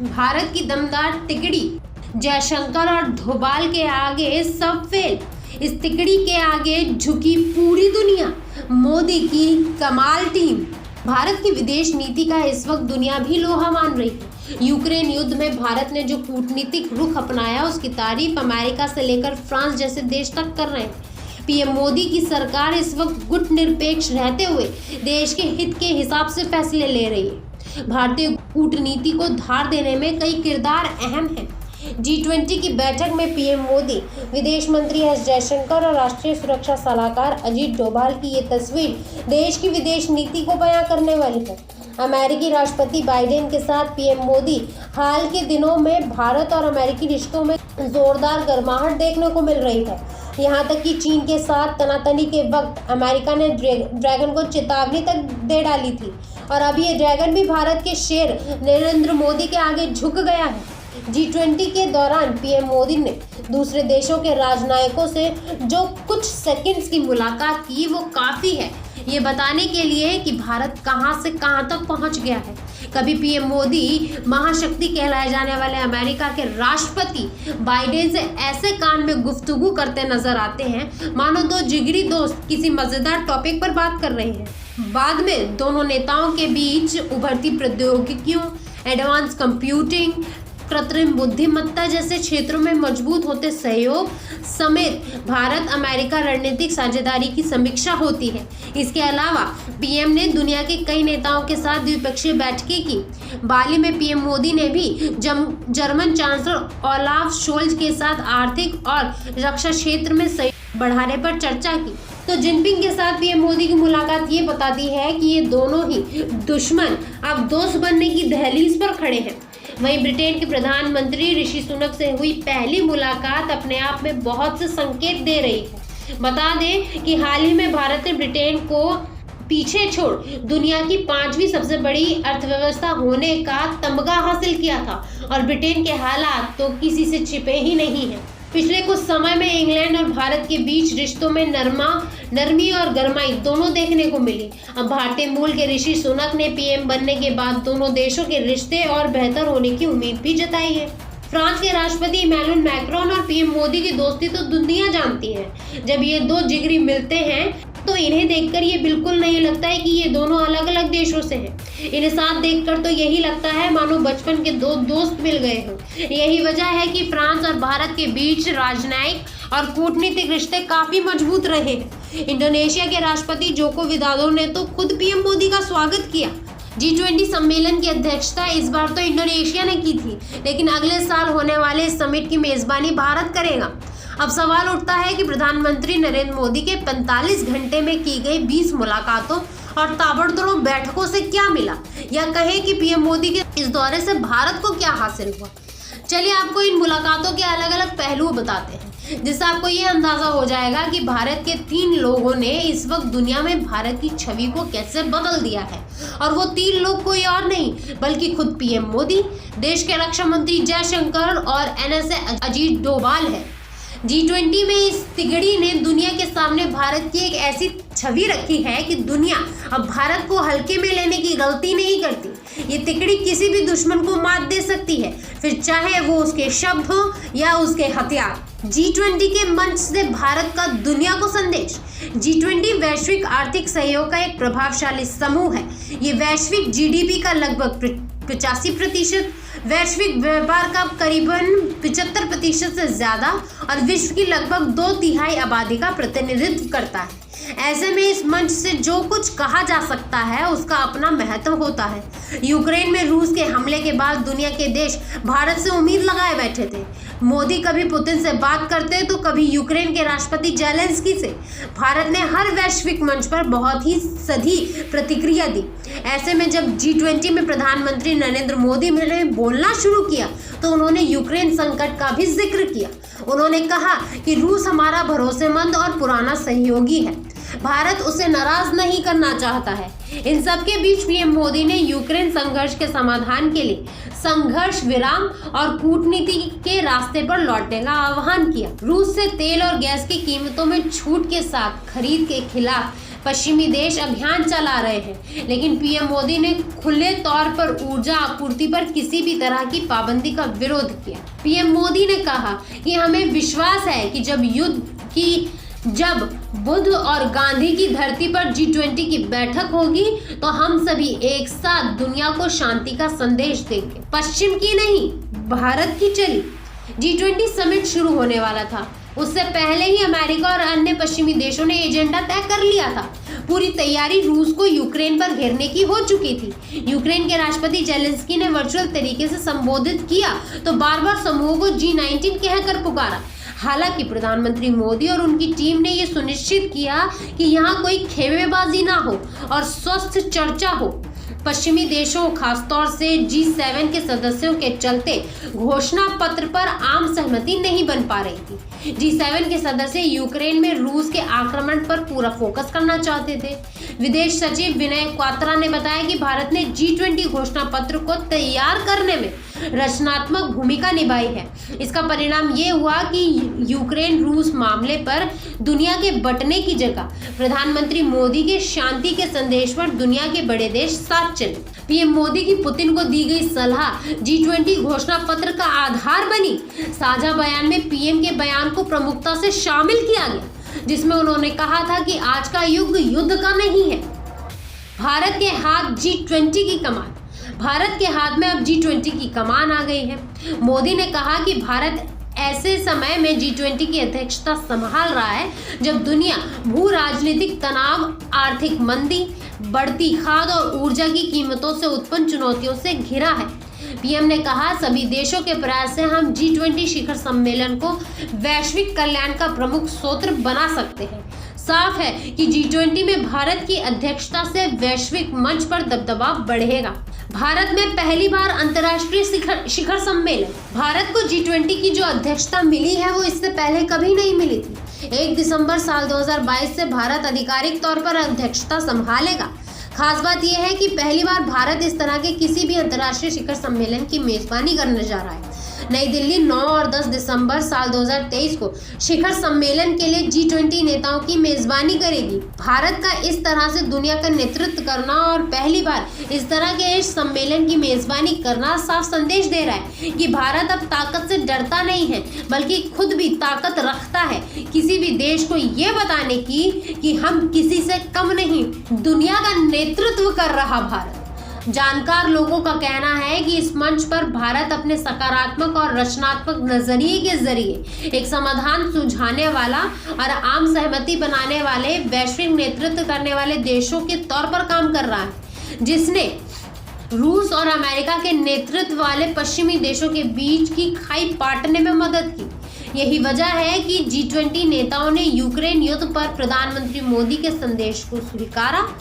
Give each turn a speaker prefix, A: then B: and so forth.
A: भारत की दमदार तिकड़ी जयशंकर और डोभाल के आगे सब फेल। इस तिकड़ी के आगे झुकी पूरी दुनिया। मोदी की कमाल टीम। भारत की विदेश नीति का इस वक्त दुनिया भी लोहा मान रही है। यूक्रेन युद्ध में भारत ने जो कूटनीतिक रुख अपनाया उसकी तारीफ अमेरिका से लेकर फ्रांस जैसे देश तक कर रहे हैं। पीएम मोदी की सरकार इस वक्त गुटनिरपेक्ष रहते हुए देश के हित के हिसाब से फैसले ले रही है। भारतीय कूटनीति को धार देने में कई किरदार अहम हैं। G20 की बैठक में पीएम मोदी, विदेश मंत्री एस जयशंकर और राष्ट्रीय सुरक्षा सलाहकार अजीत डोभाल की ये तस्वीर देश की विदेश नीति को बयां करने वाली है। अमेरिकी राष्ट्रपति बाइडेन के साथ पीएम मोदी हाल के दिनों में भारत और अमेरिकी रिश्तों में जोरदार गर्माहट देखने को मिल रही है। यहाँ तक कि चीन के साथ तनातनी के वक्त अमेरिका ने ड्रैगन को चेतावनी तक दे डाली थी और अब ये ड्रैगन भी भारत के शेर नरेंद्र मोदी के आगे झुक गया है। G20 के दौरान पीएम मोदी ने दूसरे देशों के राजनयिकों से जो कुछ सेकंड्स की मुलाकात की वो काफ़ी है ये बताने के लिए कि भारत कहां से कहां तक पहुंच गया है। कभी पीएम मोदी महाशक्ति कहलाए जाने वाले अमेरिका के राष्ट्रपति बाइडेन से ऐसे कान में गुफ्तगू करते नजर आते हैं मानो दो जिगरी दोस्त किसी मजेदार टॉपिक पर बात कर रहे हैं। बाद में दोनों नेताओं के बीच उभरती प्रौद्योगिकियों, एडवांस कंप्यूटिंग, कृत्रिम बुद्धिमत्ता जैसे क्षेत्रों में मजबूत होते सहयोग समेत भारत अमेरिका रणनीतिक साझेदारी की समीक्षा होती है। इसके अलावा पीएम ने दुनिया के कई नेताओं के साथ द्विपक्षीय बैठकें की। बाली में पीएम मोदी ने भी जर्मन चांसलर ओलाफ शोल्ज के साथ आर्थिक और रक्षा क्षेत्र में सहयोग बढ़ाने पर चर्चा की। तो जिनपिंग के साथ पीएम मोदी की मुलाकात ये बताती है कि ये दोनों ही दुश्मन अब दोस्त बनने की दहलीज पर खड़े हैं। वहीं ब्रिटेन के प्रधानमंत्री ऋषि सुनक से हुई पहली मुलाकात अपने आप में बहुत से संकेत दे रही है। बता दें कि हाल ही में भारत ने ब्रिटेन को पीछे छोड़ दुनिया की 5वीं सबसे बड़ी अर्थव्यवस्था होने का तमगा हासिल किया था और ब्रिटेन के हालात तो किसी से छिपे ही नहीं हैं। पिछले कुछ समय में इंग्लैंड और भारत के बीच रिश्तों में नरमी और गरमाई दोनों देखने को मिली। अब भारतीय मूल के ऋषि सुनक ने पीएम बनने के बाद दोनों देशों के रिश्ते और बेहतर होने की उम्मीद भी जताई है। फ्रांस के राष्ट्रपति इमैनुअल मैक्रोन और पीएम मोदी की दोस्ती तो दुनिया जानती है। जब ये दो जिगरी मिलते हैं तो इन्हें देखकर ये बिल्कुल नहीं लगता है कि ये दोनों अलग अलग देशों से हैं। इन्हें साथ देखकर तो यही लगता है मानो बचपन के दो दोस्त मिल गए हों। यही वजह है कि फ्रांस और भारत के बीच राजनयिक और कूटनीतिक रिश्ते काफी मजबूत रहे हैं। इंडोनेशिया के राष्ट्रपति जोको विदोदो ने तो खुद पीएम मोदी का स्वागत किया। G20 सम्मेलन की अध्यक्षता इस बार तो इंडोनेशिया ने की थी, लेकिन अगले साल होने वाले इस समिट की मेजबानी भारत करेगा। अब सवाल उठता है कि प्रधानमंत्री नरेंद्र मोदी के 45 घंटे में की गई 20 मुलाकातों और ताबड़तोड़ बैठकों से क्या मिला, या कहें कि पीएम मोदी के इस दौरे से भारत को क्या हासिल हुआ। चलिए आपको इन मुलाकातों के अलग अलग पहलू बताते हैं, जिससे आपको ये अंदाजा हो जाएगा कि भारत के 3 लोगों ने इस वक्त दुनिया में भारत की छवि को कैसे बदल दिया है। और वो 3 लोग कोई और नहीं बल्कि खुद पीएम मोदी, देश के रक्षा मंत्री जयशंकर और NSA अजीत डोभाल है। G20 में इस तिगड़ी ने दुनिया के सामने भारत की एक ऐसी छवि रखी है कि दुनिया अब भारत को हल्के में लेने की गलती नहीं करती। ये तिकड़ी किसी भी दुश्मन को मात दे सकती है, फिर चाहे वो उसके शब्द हो या उसके हथियार। G20 के मंच से भारत का दुनिया को संदेश। G20 वैश्विक आर्थिक सहयोग का एक प्रभावशाली समूह है। ये वैश्विक GDP का लगभग 85%, वैश्विक व्यापार का करीबन 75% से ज्यादा और विश्व की लगभग 2/3 आबादी का प्रतिनिधित्व करता है। ऐसे में इस मंच से जो कुछ कहा जा सकता है उसका अपना महत्व होता है। यूक्रेन में रूस के हमले के बाद दुनिया के देश भारत से उम्मीद लगाए बैठे थे। मोदी कभी पुतिन से बात करते तो कभी यूक्रेन के राष्ट्रपति जेलेंस्की से। भारत ने हर वैश्विक मंच पर बहुत ही सधी प्रतिक्रिया दी। ऐसे में जब G20 में प्रधानमंत्री नरेंद्र मोदी ने बोलना शुरू किया तो उन्होंने यूक्रेन संकट का भी जिक्र किया। उन्होंने कहा कि रूस हमारा भरोसेमंद और पुराना सहयोगी है, भारत उसे नाराज नहीं करना चाहता है। इन सब के बीच पीएम मोदी ने यूक्रेन संघर्ष के समाधान के लिए संघर्ष विराम और कूटनीति के रास्ते पर लौटने का आह्वान किया। रूस से तेल और गैस की कीमतों में छूट के साथ खरीद के खिलाफ पश्चिमी देश अभियान चला रहे हैं, लेकिन पीएम मोदी ने खुले तौर पर ऊर्जा आपूर्ति पर किसी भी तरह की पाबंदी का विरोध किया। पीएम मोदी ने कहा कि हमें विश्वास है कि जब बुद्ध और गांधी की धरती पर G20 की बैठक होगी तो हम सभी एक साथ दुनिया को शांति का संदेश देंगे। पश्चिम की नहीं, भारत की चली। G20 समिट शुरू होने वाला था, उससे पहले ही अमेरिका और अन्य पश्चिमी देशों ने एजेंडा तय कर लिया था। पूरी तैयारी रूस को यूक्रेन पर घेरने की हो चुकी थी। यूक्रेन के राष्ट्रपति जेलेंस्की ने वर्चुअल तरीके से संबोधित किया तो बार-बार समूह को G19 कहकर पुकारा। हालांकि प्रधानमंत्री मोदी और उनकी टीम ने यह सुनिश्चित किया कि यहाँ कोई खेमेबाजी ना हो और स्वस्थ चर्चा हो। पश्चिमी देशों, खासतौर से G7 के सदस्यों के चलते घोषणा पत्र पर आम सहमति नहीं बन पा रही थी। G7 के सदस्य यूक्रेन में रूस के आक्रमण पर पूरा फोकस करना चाहते थे। विदेश सचिव विनय क्वात्रा ने बताया कि भारत ने G20 घोषणा पत्र को तैयार करने में रचनात्मक भूमिका निभाई है। इसका परिणाम ये हुआ कि यूक्रेन रूस मामले पर दुनिया के बंटने की जगह प्रधानमंत्री मोदी के शांति के संदेश पर दुनिया के बड़े देश साथ चले। पीएम मोदी की पुतिन को दी गई सलाह G20 घोषणा पत्र का आधार बनी। साझा बयान में पीएम के बयान को प्रमुखता से शामिल किया गया, जिसमें उन्होंने कहा था कि आज का युग युद्ध का नहीं है। भारत के हाथ G20 की कमान। भारत के हाथ में अब G20 की कमान आ गई है। मोदी ने कहा कि भारत ऐसे समय में G20 की अध्यक्षता संभाल रहा है जब दुनिया भू राजनीतिक तनाव, आर्थिक मंदी, बढ़ती खाद्य और ऊर्जा की कीमतों से उत्पन्न चुनौतियों से घिरा है। पीएम ने कहा, सभी देशों के प्रयास से हम G20 शिखर सम्मेलन को वैश्विक कल्याण का प्रमुख स्रोत बना सकते हैं। साफ है कि G20 में भारत की अध्यक्षता से वैश्विक मंच पर दबदबा बढ़ेगा। भारत में पहली बार अंतर्राष्ट्रीय शिखर सम्मेलन। भारत को G20 की जो अध्यक्षता मिली है वो इससे पहले कभी नहीं मिली थी। 1 दिसंबर साल 2022 से भारत आधिकारिक तौर पर अध्यक्षता संभालेगा। खास बात यह है कि पहली बार भारत इस तरह के किसी भी अंतर्राष्ट्रीय शिखर सम्मेलन की मेजबानी करने जा रहा है। नई दिल्ली 9 और 10 दिसंबर साल 2023 को शिखर सम्मेलन के लिए G20 नेताओं की मेजबानी करेगी। भारत का इस तरह से दुनिया का नेतृत्व करना और पहली बार इस तरह के इस सम्मेलन की मेजबानी करना साफ संदेश दे रहा है कि भारत अब ताकत से डरता नहीं है, बल्कि खुद भी ताकत रखता है किसी भी देश को ये बताने की कि हम किसी से कम नहीं। दुनिया का नेतृत्व कर रहा भारत। जानकार लोगों का कहना है कि इस मंच पर भारत अपने सकारात्मक और रचनात्मक नजरिए के जरिए एक समाधान सुझाने वाला और आम सहमति बनाने वाले वैश्विक नेतृत्व करने वाले देशों के तौर पर काम कर रहा है, जिसने रूस और अमेरिका के नेतृत्व वाले पश्चिमी देशों के बीच की खाई पाटने में मदद की। यही वजह है कि G20 नेताओं ने यूक्रेन युद्ध पर प्रधानमंत्री मोदी के संदेश को स्वीकारा